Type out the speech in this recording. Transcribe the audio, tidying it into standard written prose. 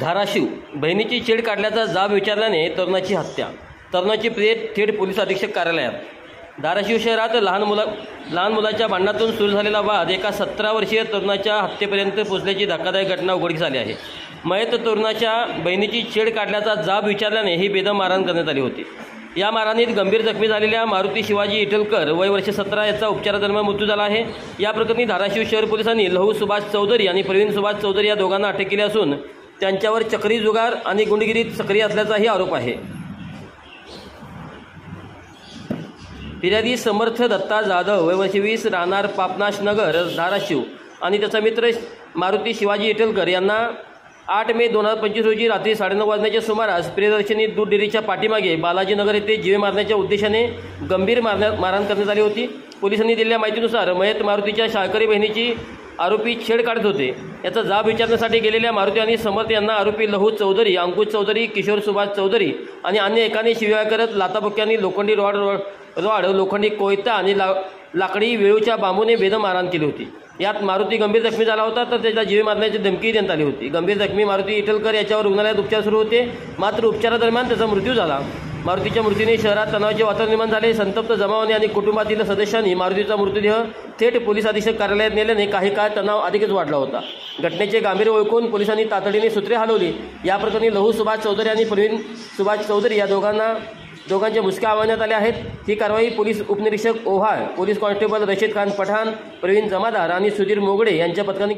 धाराशिव बहिणीची छेड काढल्याचा जाब विचारल्याने तरुणाची हत्या. तरुणाची प्रेत थेट पोलीस अधीक्षक कार्यालयात. धाराशिव शहरात लहान मुलाच्या भांडणातून सुरू झालेला वाद एका 17 वर्षीय तरुणाच्या हत्येपर्यंत पोहोचल्याची धक्कादायक घटना उघडकीस आली आहे. मयत तरुणाच्या बहिणीची छेड काढल्याचा जाब विचारल्याने ही बेदम मारहाण करण्यात आली होती. या मारहाणीत गंभीर जखमी झालेल्या मारुती शिवाजी इटलकर वय वर्ष 17 याचा उपचारादरम्यान मृत्यू झाला आहे. या प्रकरणी धाराशिव शहर पोलिसांनी लहू सुभाष चौधरी आणि प्रवीण सुभाष चौधरी या दोघांना अटक केली असून त्यांच्यावर चक्री जुगार आणि गुंडगिरीत सक्रिय असल्याचाही आरोप आहे. फिर्यादी समर्थ दत्ता जाधव वय वर्ष 20 राहणार पापनाश नगर धाराशिव आणि त्याचा मित्र मारुती शिवाजी इटलकर यांना 8 मे 2025 रोजी रात्री 9:30 वाजण्याच्या सुमारास प्रियदर्शनी दूध डेअरीच्या पाठीमागे बालाजीनगर येथे जीवे मारण्याच्या उद्देशाने गंभीर मारहाण करण्यात आली होती. पोलिसांनी दिलेल्या माहितीनुसार मयत मारुतीच्या शाळकरी बहिणीची आरोपी छेड काढत होते. याचा जाब विचारण्यासाठी गेलेल्या मारुती आणि समर्थ यांना आरोपी लहू चौधरी, अंकुश चौधरी, किशोर सुभाष चौधरी आणि अन्य एकाने शिव्या करत लाताबुक्क्यांनी लोखंडी रॉड, लोखंडी कोयता आणि लाकडी वेळूच्या बांबूने बेदम मारहाण केली होती. यात मारुती गंभीर जखमी झाला होता तर त्याला जीवे मारण्याची धमकी देण्यात आली होती. गंभीर जखमी मारुती इटलकर याच्यावर रुग्णालयात उपचार सुरू होते, मात्र उपचारादरम्यान त्याचा मृत्यू झाला. मारुतीच्या मृत्यूने शहरात तणावाचे वातावरण निर्माण झाले. संतप्त जमावाने आणि कुटुंबातील सदस्यांनी मारुतीचा मृतदेह थेट पोलीस अधीक्षक कार्यालयात नेल्याने काही काळ तणाव अधिकच वाढला होता. घटनेचे गांभीर्य ओळखून पोलिसांनी तातडीने सूत्रे हलवली. या प्रकरणी लहू सुभाष चौधरी आणि प्रवीण सुभाष चौधरी या दोघांचे मुसके आवळण्यात आले आहेत. ही कारवाई पोलीस उपनिरीक्षक ओव्हाळ, पोलीस कॉन्स्टेबल रशीद खान पठाण, प्रवीण जमादार आणि सुधीर मोगडे यांच्या पथकाने